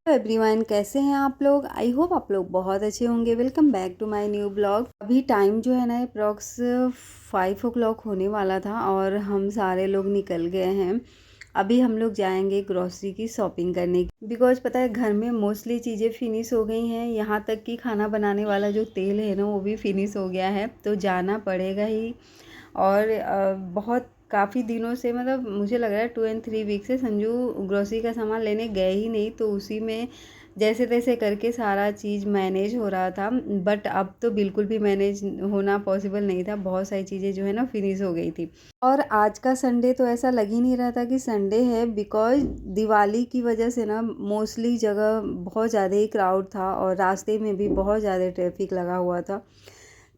Everyone, कैसे हैं आप लोग। आई होप आप लोग बहुत अच्छे होंगे। Welcome back to my new blog. अभी टाइम जो है ना अप्रॉक्स 5 o'clock होने वाला था और हम सारे लोग निकल गए हैं। अभी हम लोग जाएंगे ग्रोसरी की शॉपिंग करने बिकॉज पता है घर में मोस्टली चीज़ें फिनिश हो गई हैं। यहाँ तक कि खाना बनाने वाला जो तेल है ना वो भी फिनिश हो गया है, तो जाना पड़ेगा ही। और बहुत काफ़ी दिनों से मतलब मुझे लग रहा है 2 and 3 वीक से संजू ग्रोसरी का सामान लेने गए ही नहीं, तो उसी में जैसे तैसे करके सारा चीज़ मैनेज हो रहा था। बट अब तो बिल्कुल भी मैनेज होना पॉसिबल नहीं था, बहुत सारी चीज़ें जो है ना फिनिश हो गई थी। और आज का संडे तो ऐसा लग ही नहीं रहा था कि संडे है, बिकॉज दिवाली की वजह से ना मोस्टली जगह बहुत ज़्यादा ही क्राउड था और रास्ते में भी बहुत ज़्यादा ट्रैफिक लगा हुआ था।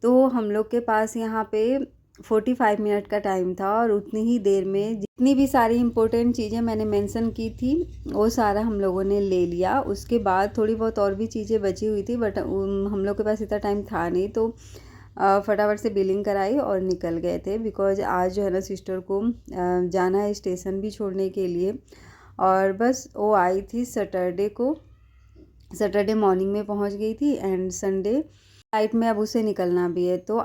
तो हम लोग के पास यहाँ पे 45 मिनट का टाइम था और उतनी ही देर में जितनी भी सारी इम्पोर्टेंट चीज़ें मैंने मेंशन की थी वो सारा हम लोगों ने ले लिया। उसके बाद थोड़ी बहुत और भी चीज़ें बची हुई थी, बट हम लोग के पास इतना टाइम था नहीं, तो फटाफट से बिलिंग कराई और निकल गए थे। बिकॉज आज जो है ना सिस्टर को जाना है स्टेशन भी छोड़ने के लिए। और बस वो आई थी सैटरडे को, सैटरडे मॉर्निंग में पहुंच गई थी एंड संडे नाइट में अब उसे निकलना भी है। तो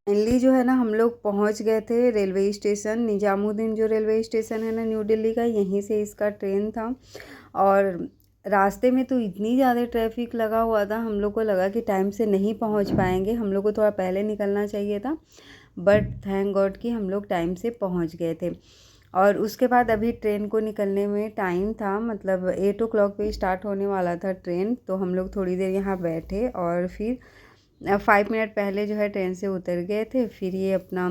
फाइनली जो है ना हम लोग पहुंच गए थे रेलवे स्टेशन। निजामुद्दीन जो रेलवे स्टेशन है ना न्यू दिल्ली का, यहीं से इसका ट्रेन था। और रास्ते में तो इतनी ज़्यादा ट्रैफिक लगा हुआ था, हम लोग को लगा कि टाइम से नहीं पहुंच पाएंगे, हम लोग को थोड़ा पहले निकलना चाहिए था। बट थैंक गॉड कि हम लोग टाइम से पहुंच गए थे। और उसके बाद अभी ट्रेन को निकलने में टाइम था, मतलब 8 o'clock पे स्टार्ट होने वाला था ट्रेन। तो हम लोग थोड़ी देर यहाँ बैठे और फिर 5 मिनट पहले जो है ट्रेन से उतर गए थे। फिर ये अपना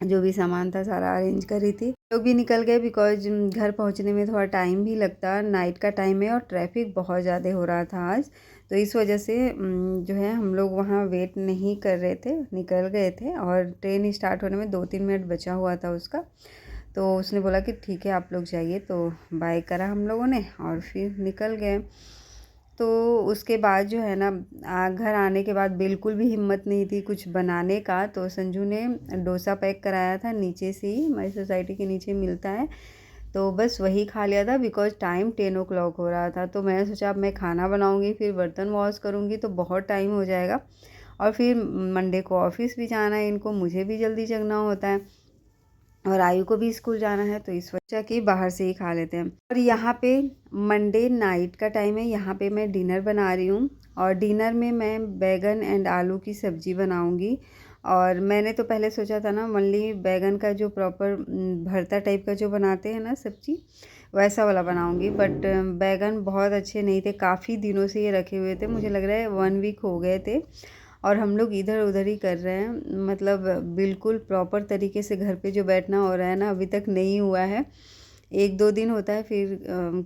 जो भी सामान था सारा अरेंज कर रही थी। लोग भी निकल गए बिकॉज घर पहुंचने में थोड़ा टाइम भी लगता, नाइट का टाइम है और ट्रैफिक बहुत ज़्यादा हो रहा था आज। तो इस वजह से जो है हम लोग वहाँ वेट नहीं कर रहे थे, निकल गए थे। और ट्रेन स्टार्ट होने में 2-3 मिनट बचा हुआ था उसका। तो उसने बोला कि ठीक है आप लोग जाइए, तो बाय करा हम लोगों ने और फिर निकल गए। तो उसके बाद जो है ना घर आने के बाद बिल्कुल भी हिम्मत नहीं थी कुछ बनाने का। तो संजू ने डोसा पैक कराया था, नीचे से ही हमारी सोसाइटी के नीचे मिलता है, तो बस वही खा लिया था। बिकॉज टाइम 10 o'clock हो रहा था, तो मैंने सोचा अब मैं खाना बनाऊंगी फिर बर्तन वॉश करूंगी तो बहुत टाइम हो जाएगा। और फिर मंडे को ऑफिस भी जाना है इनको, मुझे भी जल्दी जगना होता है और आयु को भी स्कूल जाना है, तो इस वजह कि बाहर से ही खा लेते हैं। और यहाँ पे मंडे नाइट का टाइम है, यहाँ पे मैं डिनर बना रही हूँ। और डिनर में मैं बैगन एंड आलू की सब्ज़ी बनाऊँगी। और मैंने तो पहले सोचा था ना ओनली बैगन का जो प्रॉपर भरता टाइप का जो बनाते हैं ना सब्ज़ी, वैसा वाला बनाऊँगी। बट बैगन बहुत अच्छे नहीं थे, काफ़ी दिनों से ये रखे हुए थे, मुझे लग रहा है 1 वीक हो गए थे। और हम लोग इधर उधर ही कर रहे हैं, मतलब बिल्कुल प्रॉपर तरीके से घर पे जो बैठना हो रहा है ना अभी तक नहीं हुआ है। 1-2 दिन होता है फिर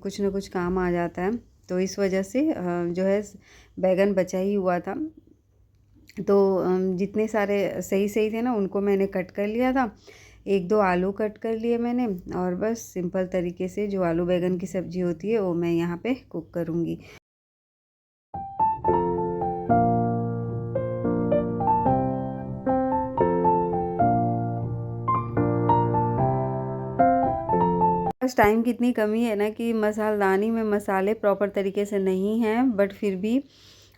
कुछ ना कुछ काम आ जाता है। तो इस वजह से जो है बैगन बचा ही हुआ था। तो जितने सारे सही सही थे ना उनको मैंने कट कर लिया था। 1-2 आलू कट कर लिए मैंने और बस सिंपल तरीके से जो आलू बैगन की सब्ज़ी होती है वो मैं यहाँ पे कुक करूँगी। बस टाइम की इतनी कमी है ना कि मसालदानी में मसाले प्रॉपर तरीके से नहीं हैं, बट फिर भी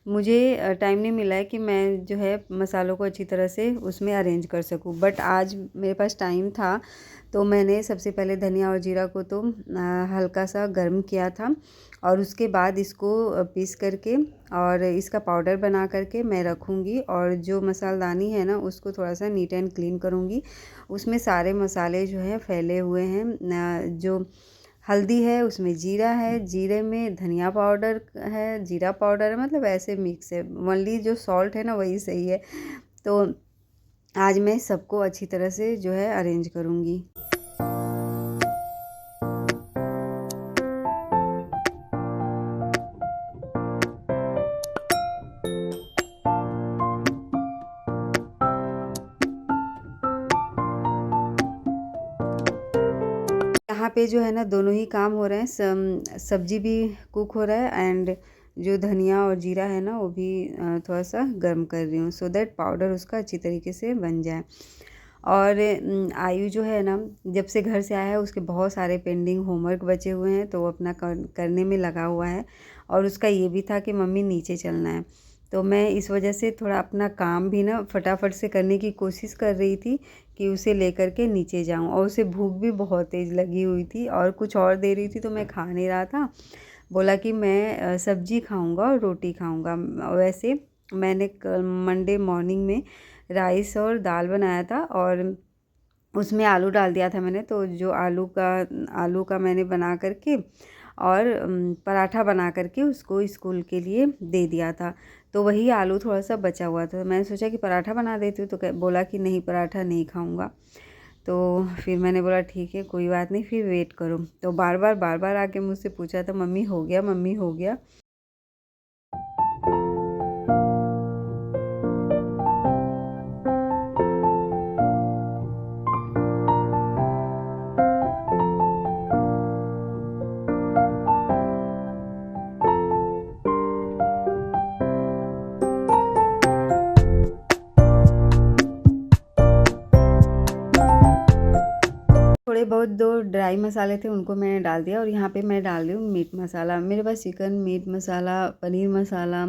मुझे टाइम नहीं मिला है कि मैं जो है मसालों को अच्छी तरह से उसमें अरेंज कर सकूं। बट आज मेरे पास टाइम था, तो मैंने सबसे पहले धनिया और जीरा को तो हल्का सा गर्म किया था और उसके बाद इसको पीस करके और इसका पाउडर बना करके मैं रखूँगी। और जो मसालदानी है ना उसको थोड़ा सा नीट एंड क्लीन करूँगी। उसमें सारे मसाले जो हैं फैले हुए हैं। जो हल्दी है उसमें जीरा है, जीरे में धनिया पाउडर है, जीरा पाउडर है, मतलब ऐसे मिक्स है। ओनली जो सॉल्ट है ना वही सही है। तो आज मैं सबको अच्छी तरह से जो है अरेंज करूँगी। यहाँ पे जो है ना दोनों ही काम हो रहे हैं, सब्जी भी कुक हो रहा है एंड जो धनिया और जीरा है ना वो भी थोड़ा सा गर्म कर रही हूँ, सो दैट पाउडर उसका अच्छी तरीके से बन जाए। और आयु जो है ना, जब से घर से आया है उसके बहुत सारे पेंडिंग होमवर्क बचे हुए हैं, तो वो अपना करने में लगा हुआ है। और उसका ये भी था कि मम्मी नीचे चलना है, तो मैं इस वजह से थोड़ा अपना काम भी ना फटाफट से करने की कोशिश कर रही थी कि उसे लेकर के नीचे जाऊं। और उसे भूख भी बहुत तेज़ लगी हुई थी और कुछ और दे रही थी तो मैं खा नहीं रहा था। बोला कि मैं सब्जी खाऊंगा और रोटी खाऊंगा। वैसे मैंने मंडे मॉर्निंग में राइस और दाल बनाया था और उसमें आलू डाल दिया था मैंने। तो जो आलू का मैंने बना करके और पराठा बना करके उसको स्कूल के लिए दे दिया था। तो वही आलू थोड़ा सा बचा हुआ था, मैंने सोचा कि पराठा बना देती हूँ, तो बोला कि नहीं पराठा नहीं खाऊंगा। तो फिर मैंने बोला ठीक है कोई बात नहीं, फिर वेट करो। तो बार बार आके मुझसे पूछा था मम्मी हो गया, मम्मी हो गया। थोड़े बहुत 2 ड्राई मसाले थे उनको मैंने डाल दिया। और यहाँ पे मैं डाल रही हूँ मीट मसाला। मेरे पास चिकन मीट मसाला, पनीर मसाला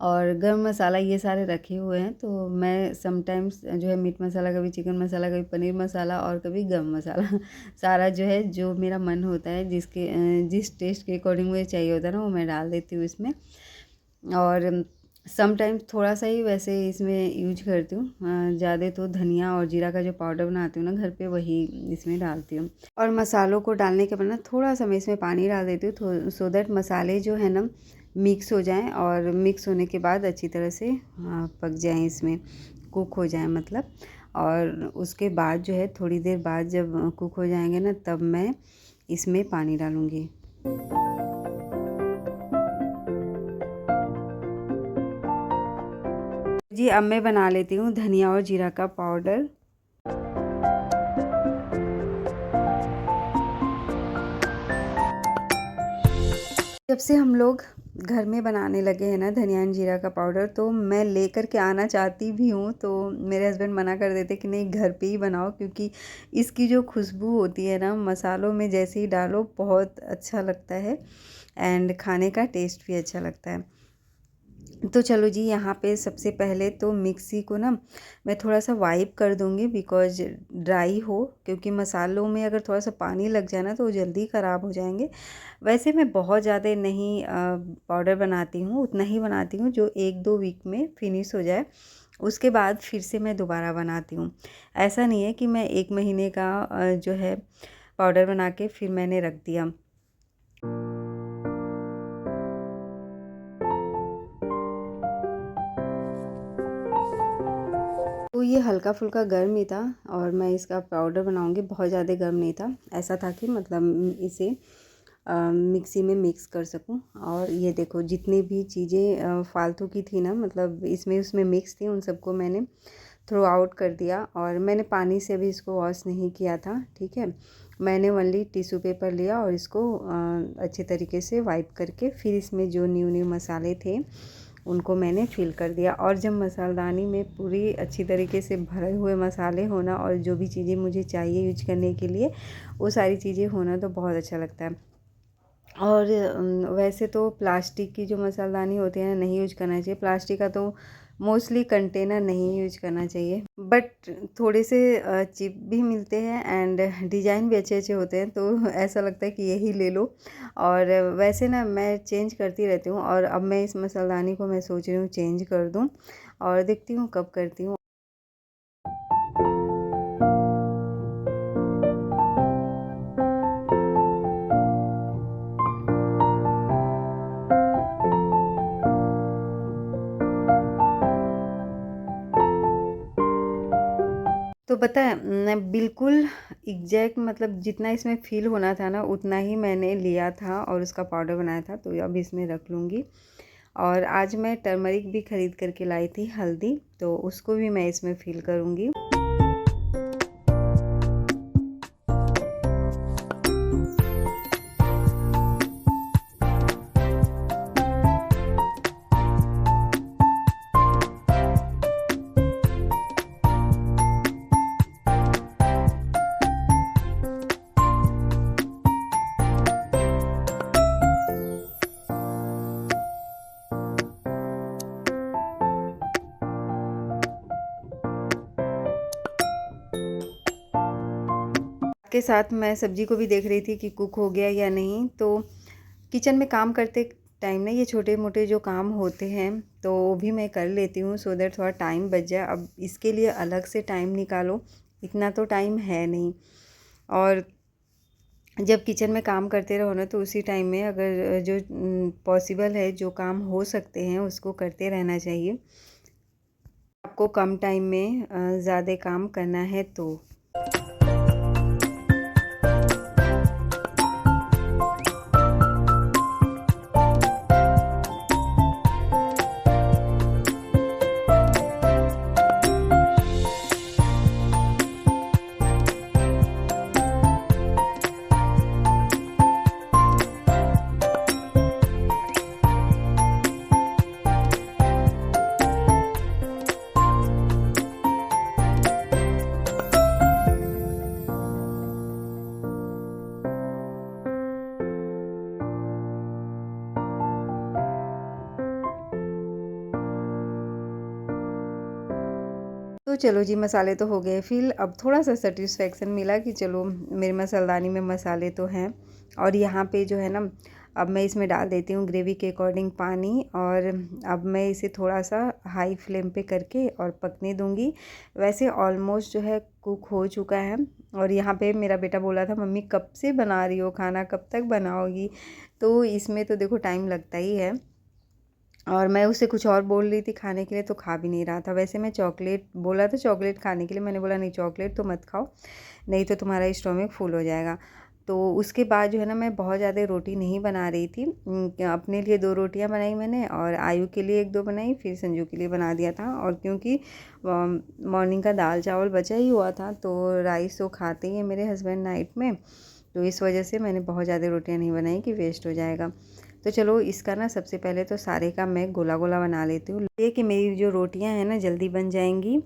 और गरम मसाला ये सारे रखे हुए हैं। तो मैं समटाइम्स जो है मीट मसाला, कभी चिकन मसाला, कभी पनीर मसाला और कभी गरम मसाला सारा जो है जो मेरा मन होता है जिस टेस्ट के अकॉर्डिंग मुझे चाहिए होता है ना वो मैं डाल देती हूँ इसमें। और समटाइम्स थोड़ा सा ही वैसे इसमें यूज करती हूँ, ज़्यादा तो धनिया और जीरा का जो पाउडर बनाती हूँ ना घर पे वही इसमें डालती हूँ। और मसालों को डालने के बाद ना थोड़ा सा मैं इसमें पानी डाल देती हूँ, सो दैट मसाले जो है ना मिक्स हो जाएं। और मिक्स होने के बाद अच्छी तरह से पक जाएं, इसमें कुक हो जाएं मतलब। और उसके बाद जो है थोड़ी देर बाद जब कुक हो जाएंगे ना तब मैं इसमें पानी डालूँगी। जी अब मैं बना लेती हूँ धनिया और जीरा का पाउडर। जब से हम लोग घर में बनाने लगे हैं ना धनिया और जीरा का पाउडर, तो मैं लेकर के आना चाहती भी हूँ, तो मेरे हस्बैंड मना कर देते कि नहीं घर पे ही बनाओ, क्योंकि इसकी जो खुशबू होती है ना मसालों में जैसे ही डालो बहुत अच्छा लगता है एंड खाने का टेस्ट भी अच्छा लगता है। तो चलो जी, यहाँ पे सबसे पहले तो मिक्सी को ना मैं थोड़ा सा वाइप कर दूँगी बिकॉज ड्राई हो, क्योंकि मसालों में अगर थोड़ा सा पानी लग जाए ना तो वो जल्दी ख़राब हो जाएंगे। वैसे मैं बहुत ज़्यादा नहीं पाउडर बनाती हूँ, उतना ही बनाती हूँ जो 1-2 वीक में फिनिश हो जाए। उसके बाद फिर से मैं दोबारा बनाती हूँ। ऐसा नहीं है कि मैं 1 महीने का जो है पाउडर बना के फिर मैंने रख दिया। तो ये हल्का फुल्का गर्म ही था और मैं इसका पाउडर बनाऊंगी, बहुत ज़्यादा गर्म नहीं था। ऐसा था कि मतलब इसे मिक्सी में मिक्स कर सकूं। और ये देखो जितनी भी चीज़ें फालतू की थी ना, मतलब उसमें मिक्स थी, उन सबको मैंने थ्रो आउट कर दिया। और मैंने पानी से भी इसको वॉश नहीं किया था, ठीक है। मैंने ओनली टिश्यू पेपर लिया और इसको अच्छे तरीके से वाइप करके फिर इसमें जो न्यू मसाले थे उनको मैंने फिल कर दिया। और जब मसालदानी में पूरी अच्छी तरीके से भरे हुए मसाले होना और जो भी चीज़ें मुझे चाहिए यूज करने के लिए वो सारी चीज़ें होना तो बहुत अच्छा लगता है। और वैसे तो प्लास्टिक की जो मसालदानी होती है ना नहीं यूज करना चाहिए। प्लास्टिक का तो मोस्टली कंटेनर नहीं यूज करना चाहिए, बट थोड़े से चिप भी मिलते हैं एंड डिज़ाइन भी अच्छे अच्छे होते हैं, तो ऐसा लगता है कि यही ले लो। और वैसे ना मैं चेंज करती रहती हूँ और अब मैं इस मसालदानी को मैं सोच रही हूँ चेंज कर दूँ और देखती हूँ कब करती हूँ। तो पता है मैं बिल्कुल एग्जैक्ट मतलब जितना इसमें फ़ील होना था ना उतना ही मैंने लिया था और उसका पाउडर बनाया था, तो अब इसमें रख लूँगी। और आज मैं टर्मरिक भी ख़रीद करके लाई थी, हल्दी, तो उसको भी मैं इसमें फ़िल करूँगी। के साथ मैं सब्जी को भी देख रही थी कि कुक हो गया या नहीं। तो किचन में काम करते टाइम ना ये छोटे मोटे जो काम होते हैं तो वो भी मैं कर लेती हूँ, सो दैट थोड़ा टाइम बच जाए। अब इसके लिए अलग से टाइम निकालो, इतना तो टाइम है नहीं। और जब किचन में काम करते रहो ना तो उसी टाइम में अगर जो पॉसिबल है, जो काम हो सकते हैं उसको करते रहना चाहिए, आपको कम टाइम में ज़्यादा काम करना है तो। तो चलो जी, मसाले तो हो गए फिल। अब थोड़ा सा सेटिस्फेक्शन मिला कि चलो मेरे मसालदानी में मसाले तो हैं। और यहाँ पे जो है ना, अब मैं इसमें डाल देती हूँ ग्रेवी के अकॉर्डिंग पानी। और अब मैं इसे थोड़ा सा हाई फ्लेम पे करके और पकने दूँगी। वैसे ऑलमोस्ट जो है कुक हो चुका है। और यहाँ पे मेरा बेटा बोला था, मम्मी कब से बना रही हो खाना, कब तक बनाओगी। तो इसमें तो देखो टाइम लगता ही है। और मैं उससे कुछ और बोल रही थी खाने के लिए, तो खा भी नहीं रहा था। वैसे मैं चॉकलेट बोला था, चॉकलेट खाने के लिए। मैंने बोला नहीं, चॉकलेट तो मत खाओ, नहीं तो तुम्हारा स्टोमक फुल हो जाएगा। तो उसके बाद जो है ना, मैं बहुत ज़्यादा रोटी नहीं बना रही थी। अपने लिए 2 रोटियां बनाई मैंने, और आयु के लिए 1-2 बनाई, फिर संजू के लिए बना दिया था। और क्योंकि मॉर्निंग का दाल चावल बचा ही हुआ था, तो राइस तो खाते ही हैं मेरे हस्बैंड नाइट में, तो इस वजह से मैंने बहुत ज़्यादा रोटियां नहीं बनाई कि वेस्ट हो जाएगा। तो चलो इसका ना सबसे पहले तो सारे का मैं गोला गोला बना लेती हूँ, ये कि मेरी जो रोटियां हैं ना जल्दी बन जाएंगी।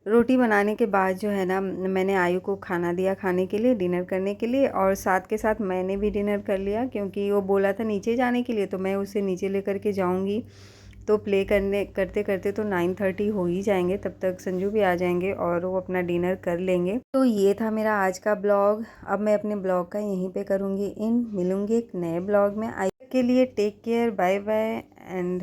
रोटी बनाने के बाद जो है ना, मैंने आयु को खाना दिया, खाने के लिए, डिनर करने के लिए। और साथ के साथ मैंने भी डिनर कर लिया, क्योंकि वो बोला था नीचे जाने के लिए, तो मैं उसे नीचे लेकर के जाऊंगी। तो प्ले करने करते करते तो 9:30 हो ही जाएंगे, तब तक संजू भी आ जाएंगे और वो अपना डिनर कर लेंगे। तो ये था मेरा आज का ब्लॉग। अब मैं अपने ब्लॉग का यहीं पे करूँगी मिलूँगी एक नए ब्लॉग में। आई के लिए take care, bye bye and